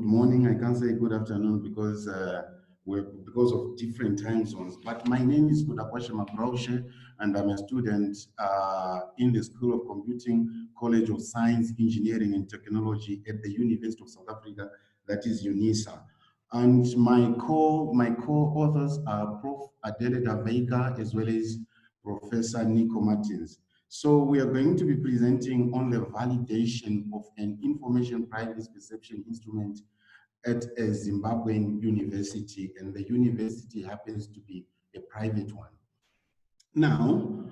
morning. I can't say good afternoon because because of different time zones. But my name is Kudakwashe Mabraushe, and I'm a student in the School of Computing, College of Science, Engineering and Technology at the University of South Africa, that is UNISA. And my co-authors are Prof. Adele Davega as well as Professor Nico Martins. So we are going to be presenting on the validation of an information privacy perception instrument at a Zimbabwean university, and the university happens to be a private one. Now,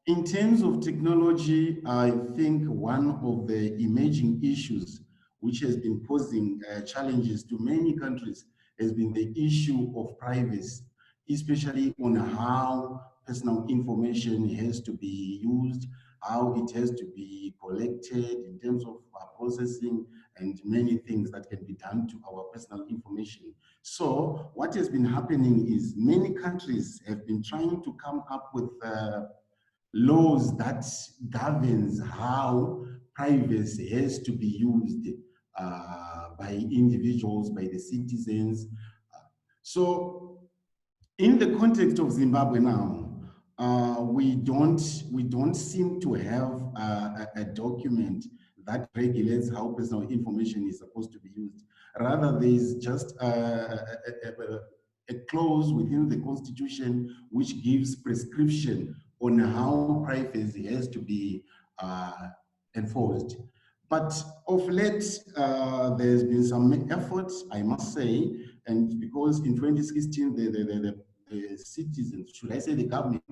in terms of technology, I think one of the emerging issues which has been posing challenges to many countries has been the issue of privacy, especially on how personal information has to be used, how it has to be collected in terms of processing and many things that can be done to our personal information. So what has been happening is many countries have been trying to come up with laws that governs how privacy has to be used by individuals, by the citizens. So in the context of Zimbabwe now, we don't seem to have a document that regulates how personal information is supposed to be used. Rather, there is just a clause within the Constitution which gives prescription on how privacy has to be enforced. But of late, there's been some efforts, I must say, and because in 2016, the citizens, should I say the government,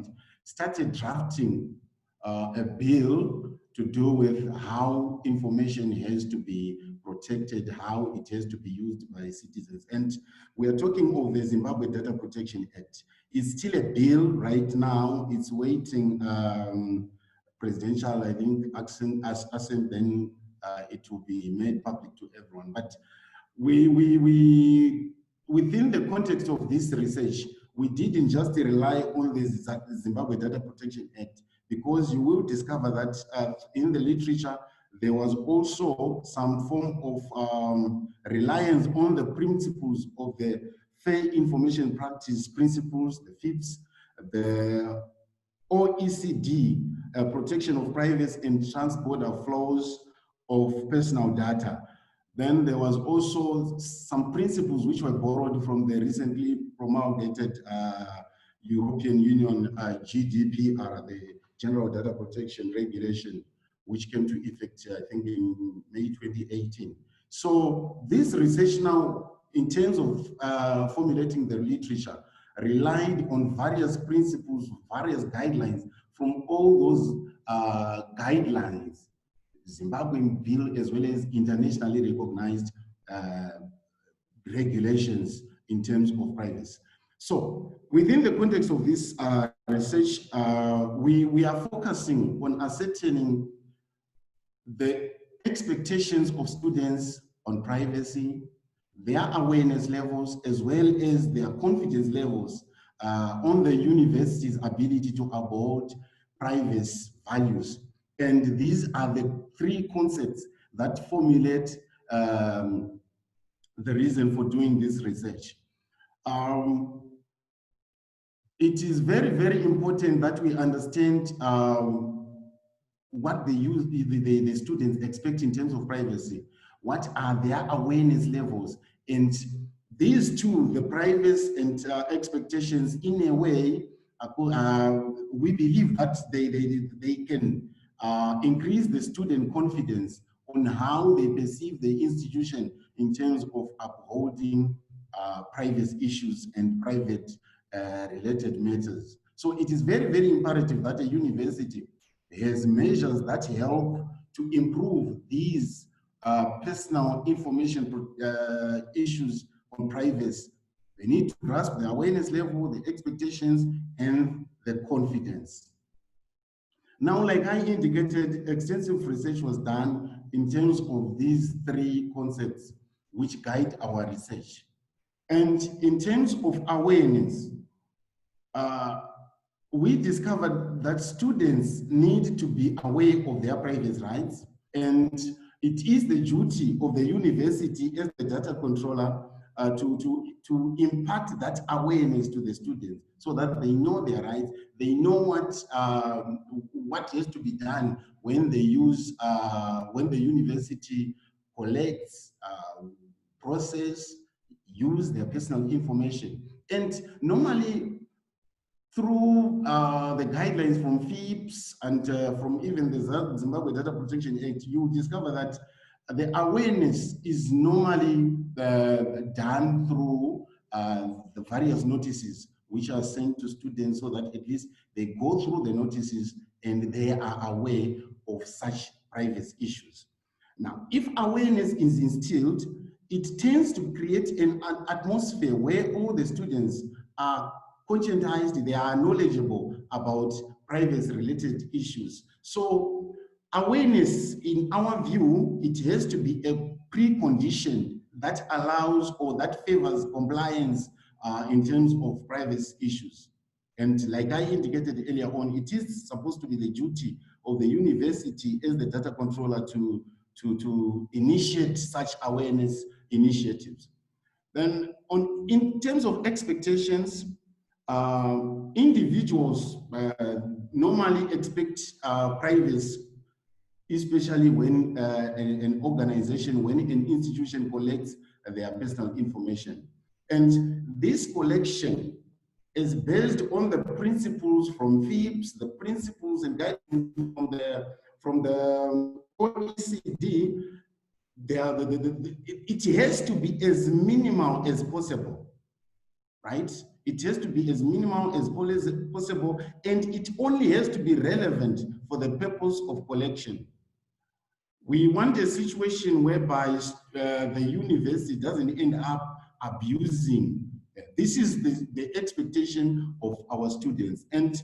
started drafting a bill to do with how information has to be protected, how it has to be used by citizens. And we are talking of the Zimbabwe Data Protection Act. It's still a bill right now. It's waiting presidential, I think, assent, then it will be made public to everyone. But within the context of this research, we didn't just rely on the Zimbabwe Data Protection Act, because you will discover that in the literature, there was also some form of reliance on the principles of the Fair Information Practice Principles, the FIPS, the OECD, Protection of Privacy and Transborder Flows of Personal Data. Then there was also some principles which were borrowed from the recently promulgated European Union GDPR, the General Data Protection Regulation, which came to effect, I think, in May 2018. So this research now, in terms of formulating the literature, relied on various principles, various guidelines from all those guidelines, Zimbabwean bill, as well as internationally recognized regulations in terms of privacy. So within the context of this research, we are focusing on ascertaining the expectations of students on privacy, their awareness levels, as well as their confidence levels on the university's ability to uphold privacy values. And these are the three concepts that formulate the reason for doing this research. It is very, very important that we understand what the students expect in terms of privacy. What are their awareness levels? And these two, the privacy and expectations, in a way, we believe that they can increase the student confidence on how they perceive the institution in terms of upholding privacy issues and private related matters. So it is very, very imperative that a university has measures that help to improve these personal information issues on privacy. They need to grasp the awareness level, the expectations, and the confidence. Now, like I indicated, extensive research was done in terms of these three concepts which guide our research. And in terms of awareness, we discovered that students need to be aware of their privacy rights, and it is the duty of the university as the data controller to impart that awareness to the students so that they know their rights, they know what has to be done when they use, when the university collects, process, use their personal information. And normally through the guidelines from FIPS and from even the Zimbabwe Data Protection Act, you discover that the awareness is normally done through the various notices which are sent to students so that at least they go through the notices and they are aware of such privacy issues. Now, if awareness is instilled, it tends to create an atmosphere where all the students are conscientized, they are knowledgeable about privacy-related issues. So awareness, in our view, it has to be a precondition that allows or that favors compliance in terms of privacy issues. And like I indicated earlier on, it is supposed to be the duty of the university as the data controller to initiate such awareness initiatives. Then in terms of expectations, individuals normally expect privacy, especially when an organization, when an institution collects their personal information. And this collection is based on the principles from FIPS, the principles and guidelines from the OECD. It has to be as minimal as possible, right? It has to be as minimal as possible, and it only has to be relevant for the purpose of collection. We want a situation whereby the university doesn't end up abusing. This is the expectation of our students. And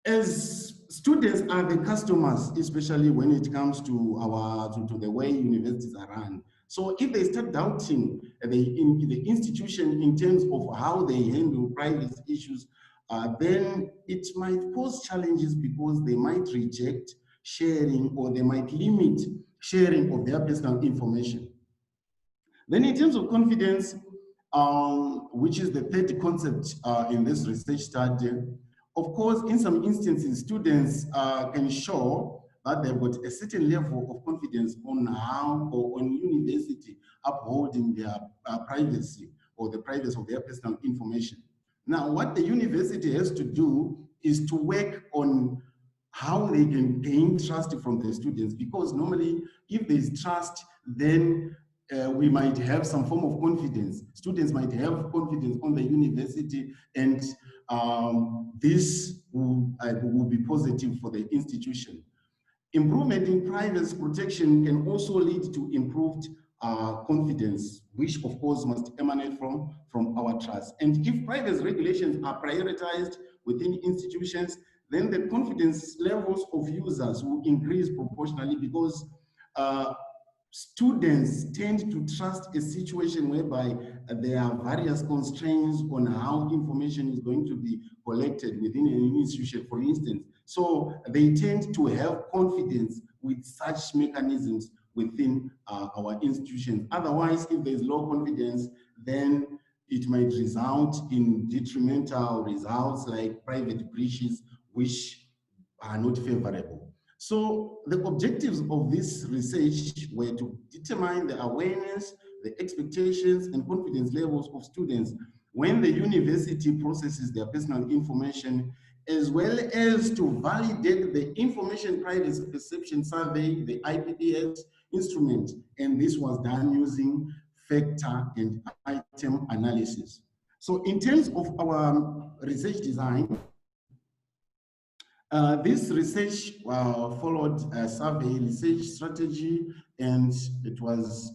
as students are the customers, especially when it comes to to the way universities are run. So if they start doubting the institution in terms of how they handle private issues, then it might pose challenges because they might reject sharing or they might limit sharing of their personal information. Then in terms of confidence, which is the third concept in this research study, of course, in some instances, students can show that they've got a certain level of confidence on how or on university upholding their privacy or the privacy of their personal information. Now, what the university has to do is to work on how they can gain trust from the students, because normally if there's trust, then we might have some form of confidence. Students might have confidence on the university, and this will be positive for the institution. Improvement in privacy protection can also lead to improved confidence, which of course must emanate from our trust. And if privacy regulations are prioritized within institutions, then the confidence levels of users will increase proportionally, because students tend to trust a situation whereby there are various constraints on how information is going to be collected within an institution, for instance. So they tend to have confidence with such mechanisms within our institutions. Otherwise, if there's low confidence, then it might result in detrimental results like private breaches, which are not favorable. So the objectives of this research were to determine the awareness, the expectations, and confidence levels of students when the university processes their personal information, as well as to validate the Information Privacy Perception Survey, the IPPS instrument, and this was done using factor and item analysis. So in terms of our research design, this research followed a survey research strategy, and it was,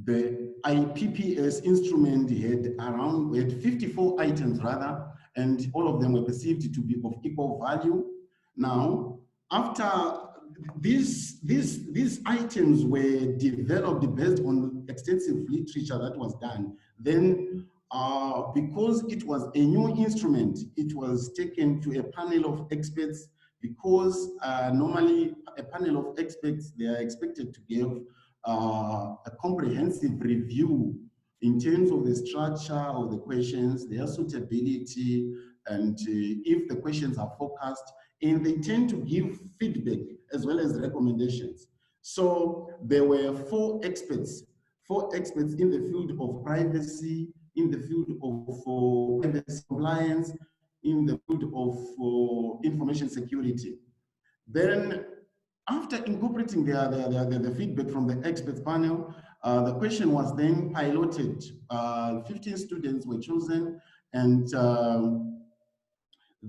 the IPPS instrument had 54 items rather, and all of them were perceived to be of equal value. Now, after these items were developed based on extensive literature that was done, then because it was a new instrument, it was taken to a panel of experts because normally a panel of experts, they are expected to give a comprehensive review in terms of the structure of the questions, their suitability, and if the questions are focused, and they tend to give feedback as well as recommendations. So there were four experts in the field of privacy, in the field of privacy compliance, in the field of information security. Then, after incorporating the feedback from the experts panel, the question was then piloted. 15 students were chosen, and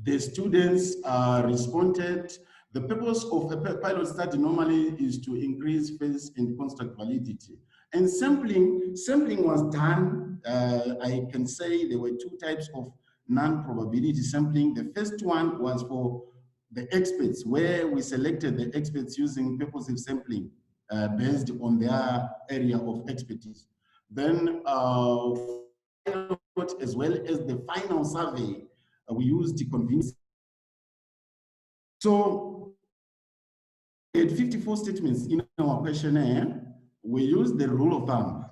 the students responded. The purpose of a pilot study normally is to increase phase and construct validity. And sampling was done. I can say there were two types of non-probability sampling. The first one was for the experts, where we selected the experts using purposive sampling based on their area of expertise. Then as well as the final survey, we used the convincing. So we had 54 statements in our questionnaire. We used the rule of thumb,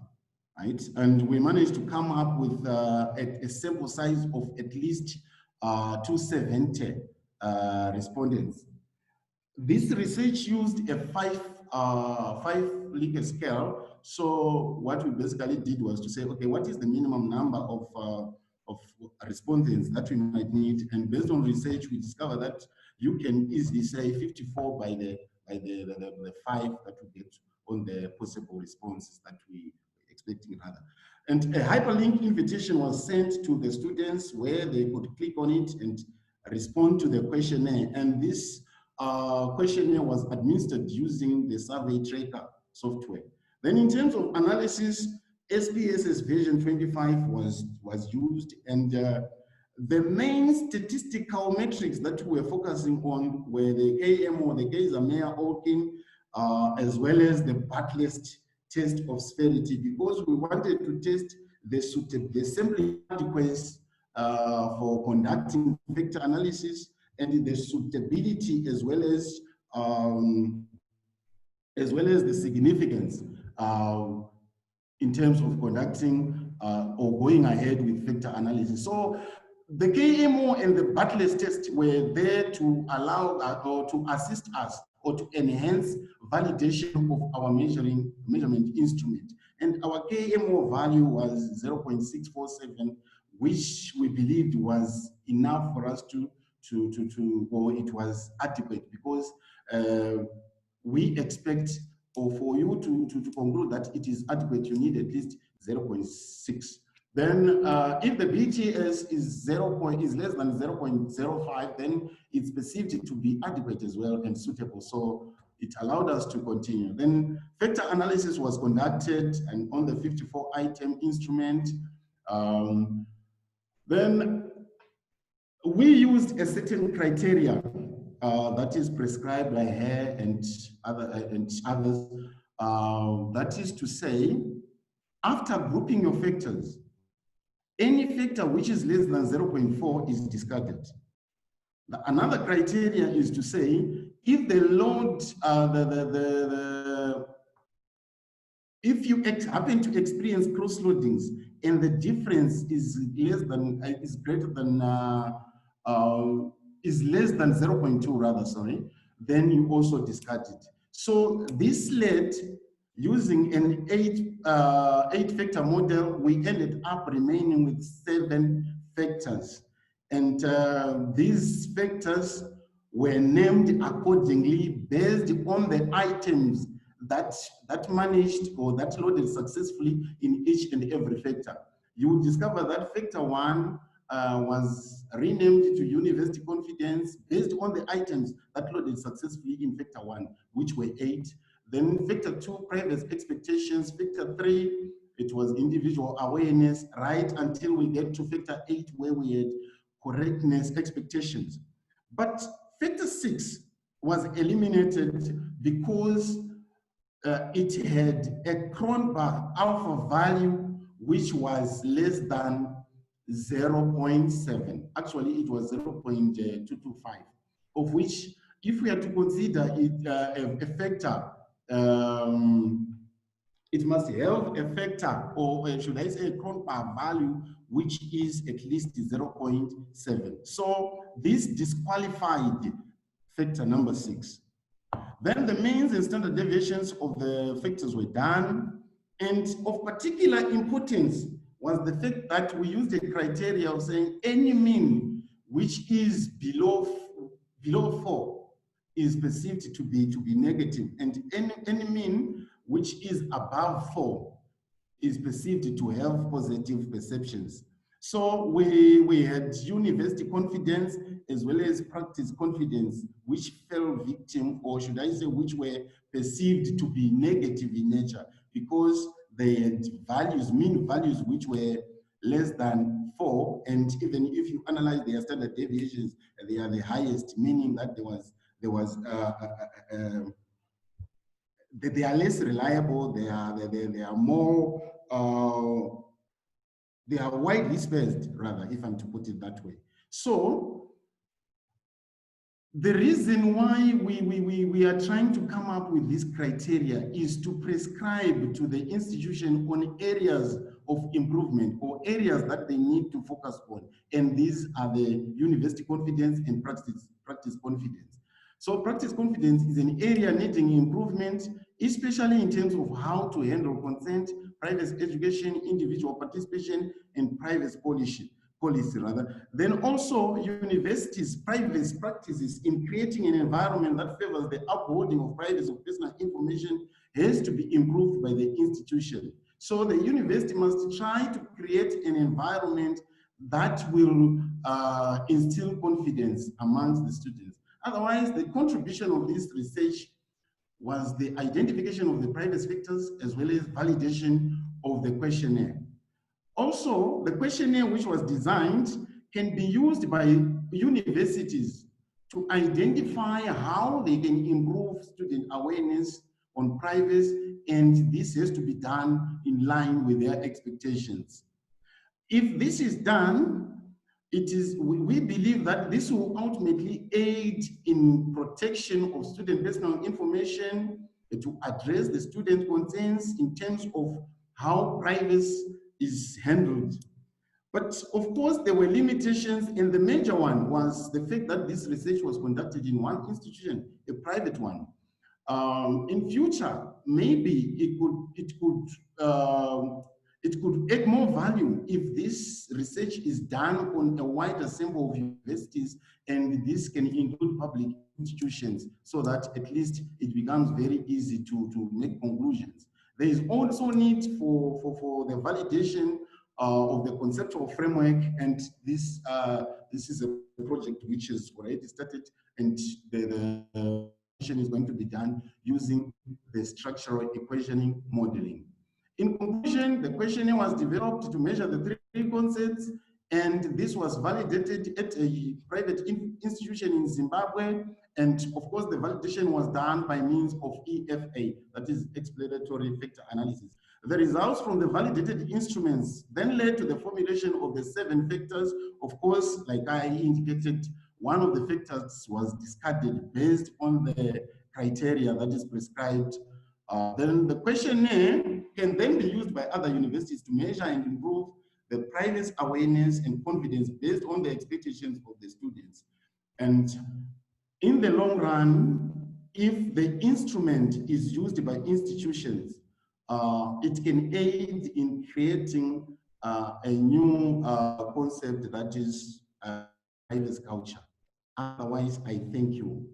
right? And we managed to come up with a sample size of at least 270 respondents. This research used a five Likert scale. So what we basically did was to say, okay, what is the minimum number of respondents that we might need? And based on research, we discovered that you can easily say 54 by the 5 that we get on the possible responses that we expecting rather. And a hyperlink invitation was sent to the students where they could click on it and respond to the questionnaire. And this questionnaire was administered using the Survey Tracker software. Then in terms of analysis, SPSS version 25 was used, and the main statistical metrics that we were focusing on were the KMO, the Kaiser-Meyer-Olkin, as well as the Bartlett test of sphericity, because we wanted to test the sampling adequacy for conducting vector analysis, and the suitability as well as the significance in terms of conducting or going ahead with vector analysis. So the KMO and the Bartlett test were there to allow or to assist us or to enhance validation of our measurement instrument. And our KMO value was 0.647, which we believed was enough for us or it was adequate, because we expect, or for you to conclude that it is adequate, you need at least 0.6. Then if the BTS is less than 0.05, then it's perceived to be adequate as well and suitable. So it allowed us to continue. Then vector analysis was conducted and on the 54 item instrument. Then we used a certain criteria that is prescribed by her and others. That is to say, after grouping your factors, any factor which is less than 0.4 is discarded. Another criteria is to say, if the load, if you happen to experience cross loadings and the difference is greater than is less than 0.2 rather, sorry, then you also discard it. So this led, using an eight factor model, we ended up remaining with 7 factors. And these factors were named accordingly based on the items that managed or that loaded successfully in each and every factor. You will discover that factor 1 was renamed to university confidence based on the items that loaded successfully in factor 1, which were 8. Then factor 2, private expectations. Factor 3, it was individual awareness, right until we get to factor 8, where we had correctness expectations. But factor 6 was eliminated because it had a Cronbach alpha value which was less than 0.7. Actually, it was 0.225, of which if we are to consider it a factor, it must have a factor, or should I say a Cronbach value, which is at least 0.7. So this disqualified factor number 6. Then the means and standard deviations of the factors were done, and of particular importance was the fact that we used a criteria of saying any mean which is below 4 is perceived to be negative, and any mean which is above 4 is perceived to have positive perceptions. So we had university confidence as well as practice confidence, which fell victim, or should I say, which were perceived to be negative in nature, because they had values, mean values, which were less than 4, and even if you analyze their standard deviations, they are the highest, meaning that they are less reliable, they are more they are widely spaced, rather, if I'm to put it that way. So the reason why we are trying to come up with this criteria is to prescribe to the institution on areas of improvement or areas that they need to focus on. And these are the university confidence and practice confidence. So practice confidence is an area needing improvement, especially in terms of how to handle consent, private education, individual participation, and private policy. Then also universities' private practices in creating an environment that favors the upholding of privacy of personal information has to be improved by the institution. So the university must try to create an environment that will instill confidence amongst the students. Otherwise, the contribution of this research was the identification of the private sectors as well as validation of the questionnaire. Also, the questionnaire which was designed can be used by universities to identify how they can improve student awareness on privacy, and this has to be done in line with their expectations. If this is done, we believe that this will ultimately aid in protection of student personal information, to address the student concerns in terms of how privacy is handled. But of course, there were limitations, and the major one was the fact that this research was conducted in one institution, a private one. In future, maybe it could add more value if this research is done on a wider sample of universities, and this can include public institutions, so that at least it becomes very easy to make conclusions. There is also need for the validation of the conceptual framework, and this is a project which is already started, and the is going to be done using the structural equationing modeling. In conclusion, the questionnaire was developed to measure the 3 concepts, and this was validated at a private institution in Zimbabwe. And of course, the validation was done by means of EFA, that is explanatory factor analysis. The results from the validated instruments then led to the formulation of the 7 factors. Of course, like I indicated, one of the factors was discarded based on the criteria that is prescribed. Then the questionnaire can then be used by other universities to measure and improve the privacy awareness and confidence based on the expectations of the students. And in the long run, if the instrument is used by institutions, it can aid in creating a new concept that is privacy culture. Otherwise, I thank you.